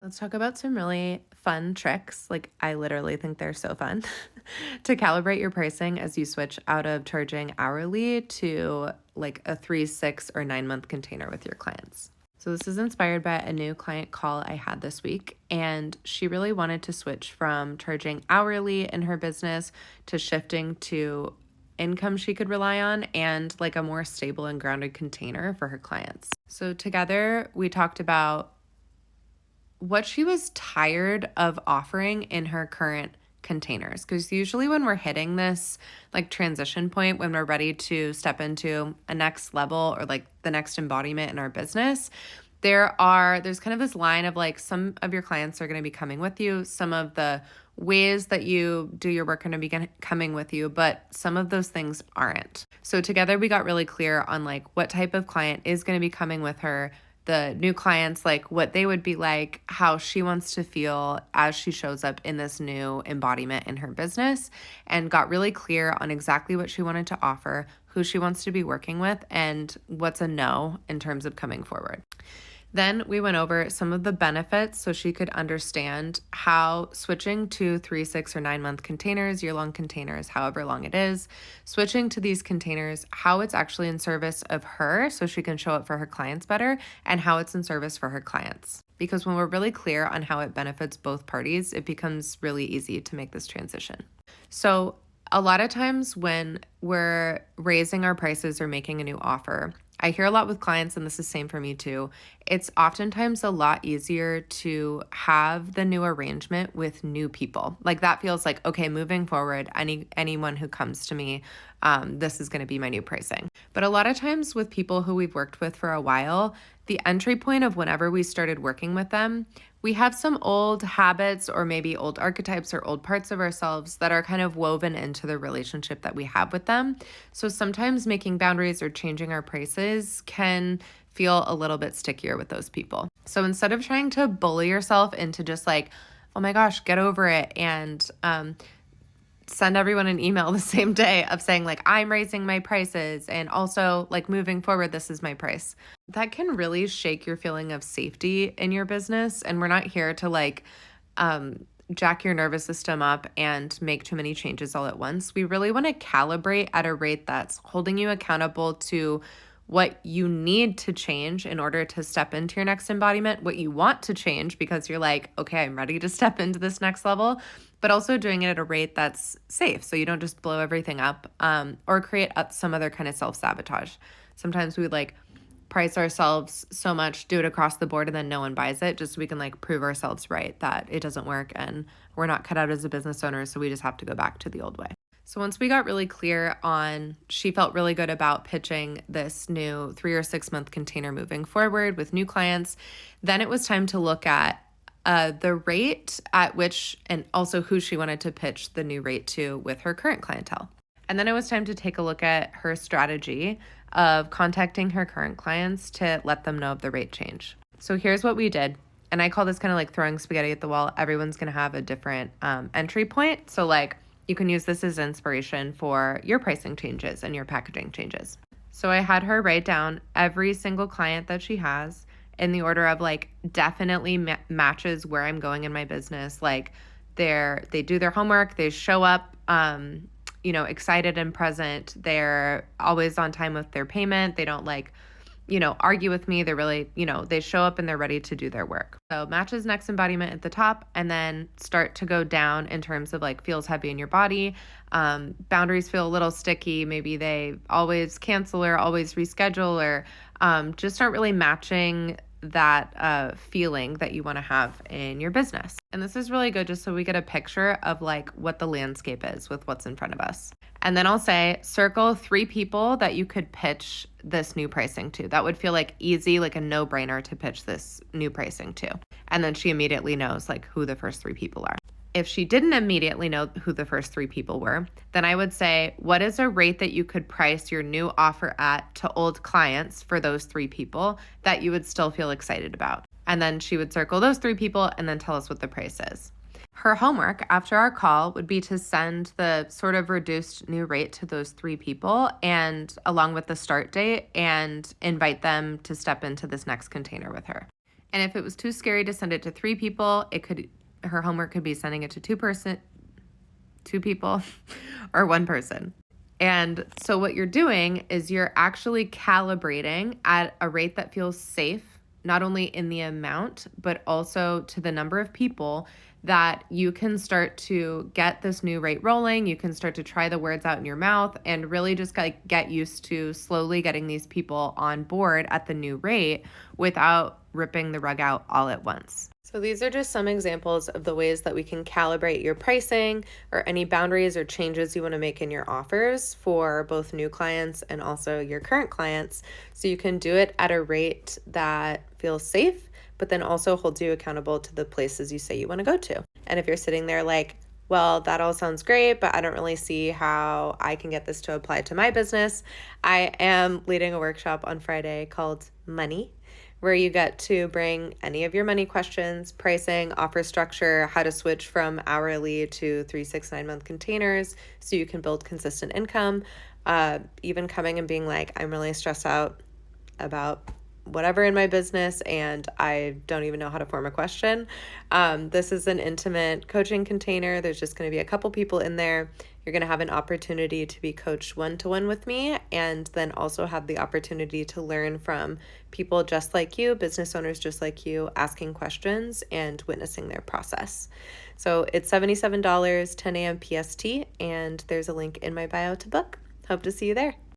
Let's talk about some really fun tricks. Like, I literally think they're so fun to calibrate your pricing as you switch out of charging hourly to like a 3, 6, or 9 month container with your clients. So, this is inspired by a new client call I had this week, and she really wanted to switch from charging hourly in her business to shifting to income she could rely on and like a more stable and grounded container for her clients. So, together, we talked about what she was tired of offering in her current containers. Because usually, when we're hitting this like transition point, when we're ready to step into a next level or like the next embodiment in our business, there's kind of this line of like some of your clients are going to be coming with you, some of the ways that you do your work are going to be coming with you, but some of those things aren't. So together we got really clear on like what type of client is going to be coming with her, the new clients, like what they would be like, how she wants to feel as she shows up in this new embodiment in her business, and got really clear on exactly what she wanted to offer, who she wants to be working with, and what's a no in terms of coming forward. Then we went over some of the benefits so she could understand how switching to 3, 6, or 9 month containers, year-long containers, however long it is, switching to these containers, how it's actually in service of her so she can show up for her clients better, and how it's in service for her clients. Because when we're really clear on how it benefits both parties, it becomes really easy to make this transition. So a lot of times when we're raising our prices or making a new offer, I hear a lot with clients, and this is same for me too. It's oftentimes a lot easier to have the new arrangement with new people. Like that feels like, okay, moving forward, anyone who comes to me, this is going to be my new pricing. But a lot of times with people who we've worked with for a while, the entry point of whenever we started working with them, we have some old habits or maybe old archetypes or old parts of ourselves that are kind of woven into the relationship that we have with them. So sometimes making boundaries or changing our prices can feel a little bit stickier with those people. So instead of trying to bully yourself into just like, oh my gosh, get over it and send everyone an email the same day of saying like, I'm raising my prices and also like moving forward, this is my price. That can really shake your feeling of safety in your business. And we're not here to like jack your nervous system up and make too many changes all at once. We really want to calibrate at a rate that's holding you accountable to what you need to change in order to step into your next embodiment, what you want to change because you're like, okay, I'm ready to step into this next level, but also doing it at a rate that's safe so you don't just blow everything up or create some other kind of self-sabotage. Sometimes we like price ourselves so much, do it across the board, and then no one buys it just so we can like prove ourselves right that it doesn't work and we're not cut out as a business owner, so we just have to go back to the old way. So once we got really clear on, she felt really good about pitching this new 3 or 6 month container moving forward with new clients, then it was time to look at the rate at which, and also who she wanted to pitch the new rate to with her current clientele. And then it was time to take a look at her strategy of contacting her current clients to let them know of the rate change. So here's what we did. And I call this kind of like throwing spaghetti at the wall. Everyone's going to have a different entry point. So like you can use this as inspiration for your pricing changes and your packaging changes. So I had her write down every single client that she has in the order of like definitely matches where I'm going in my business. Like they do their homework, they show up, excited and present. They're always on time with their payment. They don't like, argue with me. They're really, they show up and they're ready to do their work. So matches next embodiment at the top, and then start to go down in terms of like feels heavy in your body. Boundaries feel a little sticky. Maybe they always cancel or always reschedule or just aren't really matching that feeling that you want to have in your business. And this is really good just so we get a picture of like what the landscape is with what's in front of us. And then I'll say circle 3 people that you could pitch this new pricing to. That would feel like easy, like a no-brainer to pitch this new pricing to. And then she immediately knows like who the first 3 people are. If she didn't immediately know who the first 3 people were, then I would say, what is a rate that you could price your new offer at to old clients for those 3 people that you would still feel excited about? And then she would circle those 3 people and then tell us what the price is. Her homework after our call would be to send the sort of reduced new rate to those 3 people and along with the start date and invite them to step into this next container with her. And if it was too scary to send it to 3 people, her homework could be sending it to 2 people or 1 person. And so what you're doing is you're actually calibrating at a rate that feels safe, not only in the amount, but also to the number of people that you can start to get this new rate rolling. You can start to try the words out in your mouth and really just like get used to slowly getting these people on board at the new rate without ripping the rug out all at once. So these are just some examples of the ways that we can calibrate your pricing or any boundaries or changes you want to make in your offers for both new clients and also your current clients. So you can do it at a rate that feels safe, but then also holds you accountable to the places you say you want to go to. And if you're sitting there like, well, that all sounds great, but I don't really see how I can get this to apply to my business, I am leading a workshop on Friday called Money, where you get to bring any of your money questions, pricing, offer structure, how to switch from hourly to 3, 6, 9-month containers so you can build consistent income. Even coming and being like, I'm really stressed out about whatever in my business and I don't even know how to form a question. This is an intimate coaching container. There's just going to be a couple people in there. You're going to have an opportunity to be coached one-to-one with me and then also have the opportunity to learn from people just like you, business owners just like you, asking questions and witnessing their process. So it's $77, 10 a.m. PST, and there's a link in my bio to book. Hope to see you there.